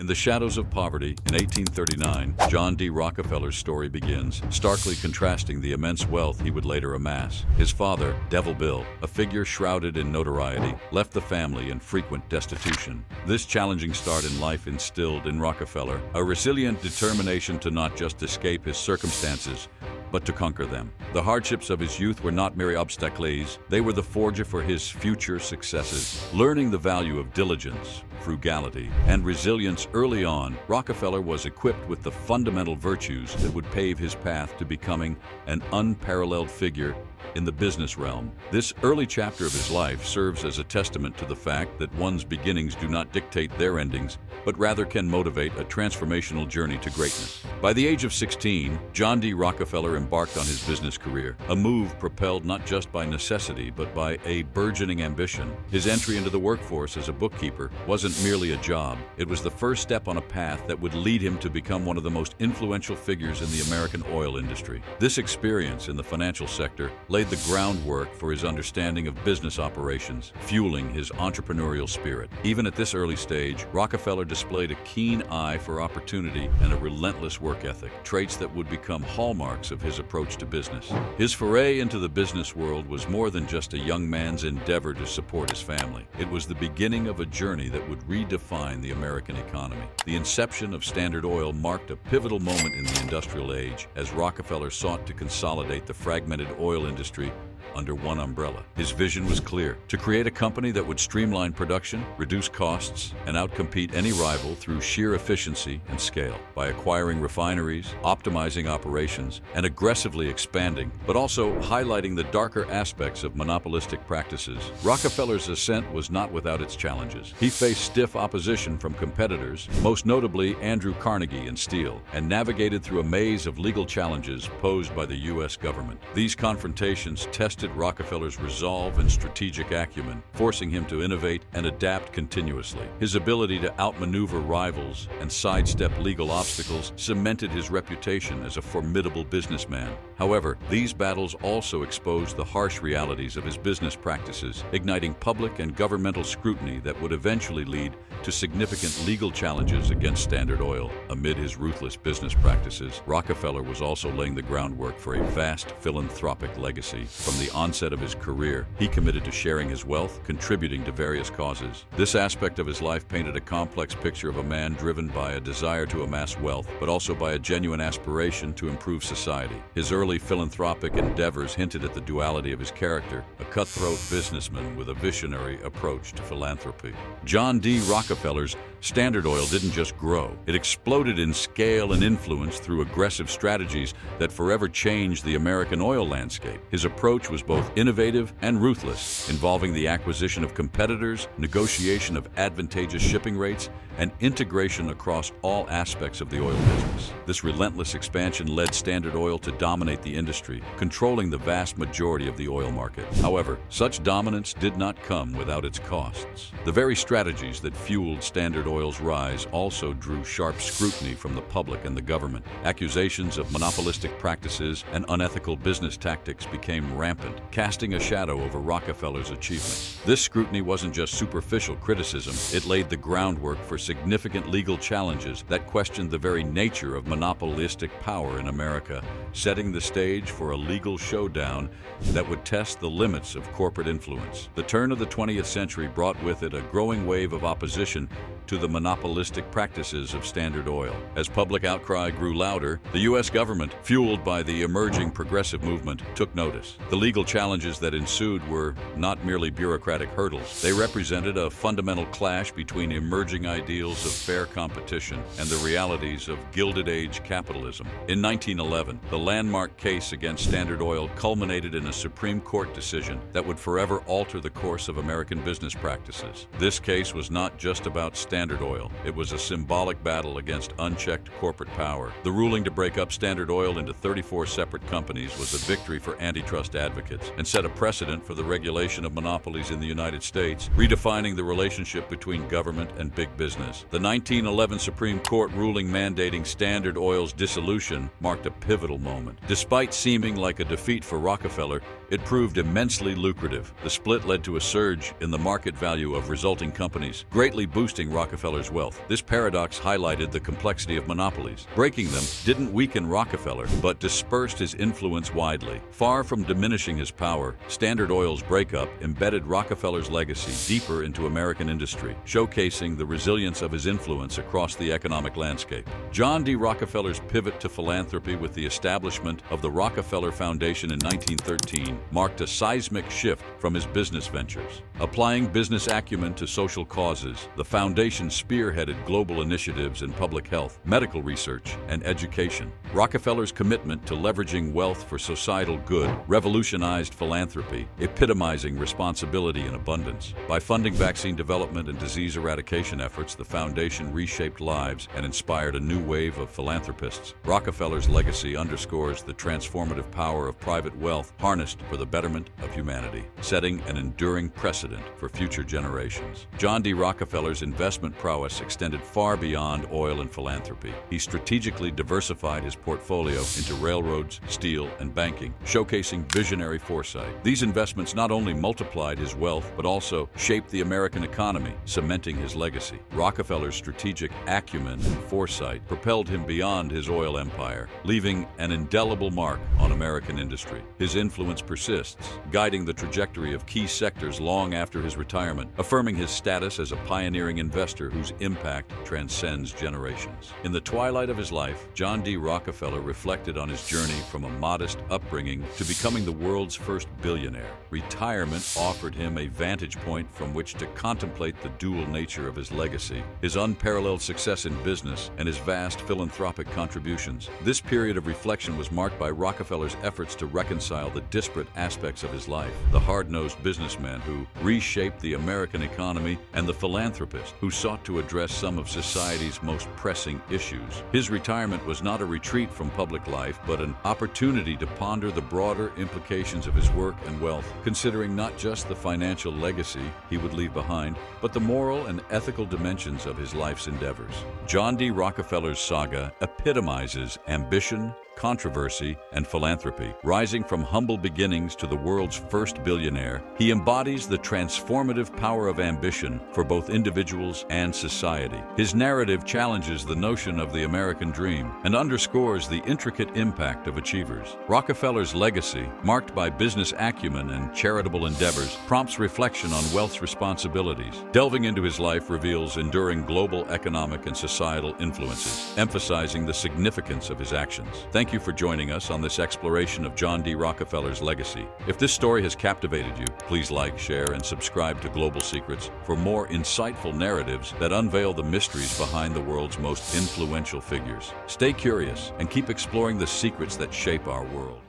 In the shadows of poverty, in 1839, John D. Rockefeller's story begins, starkly contrasting the immense wealth he would later amass. His father, Devil Bill, a figure shrouded in notoriety, left the family in frequent destitution. This challenging start in life instilled in Rockefeller a resilient determination to not just escape his circumstances, but to conquer them. The hardships of his youth were not mere obstacles, they were the forger for his future successes. Learning the value of diligence, frugality, and resilience early on, Rockefeller was equipped with the fundamental virtues that would pave his path to becoming an unparalleled figure in the business realm. This early chapter of his life serves as a testament to the fact that one's beginnings do not dictate their endings, but rather can motivate a transformational journey to greatness. By the age of 16, John D. Rockefeller embarked on his business career, a move propelled not just by necessity, but by a burgeoning ambition. His entry into the workforce as a bookkeeper wasn't merely a job, it was the first step on a path that would lead him to become one of the most influential figures in the American oil industry. This experience in the financial sector laid the groundwork for his understanding of business operations, fueling his entrepreneurial spirit. Even at this early stage, Rockefeller displayed a keen eye for opportunity and a relentless work ethic, traits that would become hallmarks of his approach to business. His foray into the business world was more than just a young man's endeavor to support his family. It was the beginning of a journey that would redefine the American economy. The inception of Standard Oil marked a pivotal moment in the industrial age as Rockefeller sought to consolidate the fragmented oil industry under one umbrella. His vision was clear: to create a company that would streamline production, reduce costs, and outcompete any rival through sheer efficiency and scale. By acquiring refineries, optimizing operations, and aggressively expanding, but also highlighting the darker aspects of monopolistic practices, Rockefeller's ascent was not without its challenges. He faced stiff opposition from competitors, most notably Andrew Carnegie and Steel, and navigated through a maze of legal challenges posed by the U.S. government. These confrontations tested Rockefeller's resolve and strategic acumen, forcing him to innovate and adapt continuously. His ability to outmaneuver rivals and sidestep legal obstacles cemented his reputation as a formidable businessman. However, these battles also exposed the harsh realities of his business practices, igniting public and governmental scrutiny that would eventually lead to significant legal challenges against Standard Oil. Amid his ruthless business practices, Rockefeller was also laying the groundwork for a vast philanthropic legacy. From the onset of his career, he committed to sharing his wealth, contributing to various causes. This aspect of his life painted a complex picture of a man driven by a desire to amass wealth, but also by a genuine aspiration to improve society. His early philanthropic endeavors hinted at the duality of his character, a cutthroat businessman with a visionary approach to philanthropy. John D. Rockefeller's Standard Oil didn't just grow. It exploded in scale and influence through aggressive strategies that forever changed the American oil landscape. His approach was both innovative and ruthless, involving the acquisition of competitors, negotiation of advantageous shipping rates, and integration across all aspects of the oil business. This relentless expansion led Standard Oil to dominate the industry, controlling the vast majority of the oil market. However, such dominance did not come without its costs. The very strategies that fueled Standard Oil's rise also drew sharp scrutiny from the public and the government. Accusations of monopolistic practices and unethical business tactics became rampant, casting a shadow over Rockefeller's achievements. This scrutiny wasn't just superficial criticism, it laid the groundwork for significant legal challenges that questioned the very nature of monopolistic power in America, setting the stage for a legal showdown that would test the limits of corporate influence. The turn of the 20th century brought with it a growing wave of opposition to the monopolistic practices of Standard Oil. As public outcry grew louder, the U.S. government, fueled by the emerging progressive movement, took notice. The legal challenges that ensued were not merely bureaucratic hurdles. They represented a fundamental clash between emerging ideals of fair competition and the realities of Gilded Age capitalism. In 1911, the landmark case against Standard Oil culminated in a Supreme Court decision that would forever alter the course of American business practices. This case was not just about Standard Oil. It was a symbolic battle against unchecked corporate power. The ruling to break up Standard Oil into 34 separate companies was a victory for antitrust advocates and set a precedent for the regulation of monopolies in the United States, redefining the relationship between government and big business. The 1911 Supreme Court ruling mandating Standard Oil's dissolution marked a pivotal moment. Despite seeming like a defeat for Rockefeller, it proved immensely lucrative. The split led to a surge in the market value of resulting companies, greatly boosting Rockefeller's Rockefeller's wealth. This paradox highlighted the complexity of monopolies. Breaking them didn't weaken Rockefeller, but dispersed his influence widely. Far from diminishing his power, Standard Oil's breakup embedded Rockefeller's legacy deeper into American industry, showcasing the resilience of his influence across the economic landscape. John D. Rockefeller's pivot to philanthropy with the establishment of the Rockefeller Foundation in 1913 marked a seismic shift from his business ventures. Applying business acumen to social causes, the foundation spearheaded global initiatives in public health, medical research, and education. Rockefeller's commitment to leveraging wealth for societal good revolutionized philanthropy, epitomizing responsibility and abundance. By funding vaccine development and disease eradication efforts, the foundation reshaped lives and inspired a new wave of philanthropists. Rockefeller's legacy underscores the transformative power of private wealth harnessed for the betterment of humanity, setting an enduring precedent for future generations. John D. Rockefeller's investment prowess extended far beyond oil and philanthropy. He strategically diversified his portfolio into railroads, steel, and banking, showcasing visionary foresight. These investments not only multiplied his wealth, but also shaped the American economy, cementing his legacy. Rockefeller's strategic acumen and foresight propelled him beyond his oil empire, leaving an indelible mark on American industry. His influence persists, guiding the trajectory of key sectors long after his retirement, affirming his status as a pioneering investor whose impact transcends generations. In the twilight of his life, John D. Rockefeller reflected on his journey from a modest upbringing to becoming the world's first billionaire. Retirement offered him a vantage point from which to contemplate the dual nature of his legacy, his unparalleled success in business, and his vast philanthropic contributions. This period of reflection was marked by Rockefeller's efforts to reconcile the disparate aspects of his life: the hard-nosed businessman who reshaped the American economy and the philanthropist who sought to address some of society's most pressing issues. His retirement was not a retreat from public life, but an opportunity to ponder the broader implications of his work and wealth, considering not just the financial legacy he would leave behind, but the moral and ethical dimensions of his life's endeavors. John D. Rockefeller's saga epitomizes ambition, controversy, and philanthropy. Rising from humble beginnings to the world's first billionaire, he embodies the transformative power of ambition for both individuals and society. His narrative challenges the notion of the American dream and underscores the intricate impact of achievers. Rockefeller's legacy, marked by business acumen and charitable endeavors, prompts reflection on wealth's responsibilities. Delving into his life reveals enduring global economic and societal influences, emphasizing the significance of his actions. Thank you for joining us on this exploration of John D. Rockefeller's legacy. If this story has captivated you, please like, share, and subscribe to Global Secrets for more insightful narratives that unveil the mysteries behind the world's most influential figures. Stay curious and keep exploring the secrets that shape our world.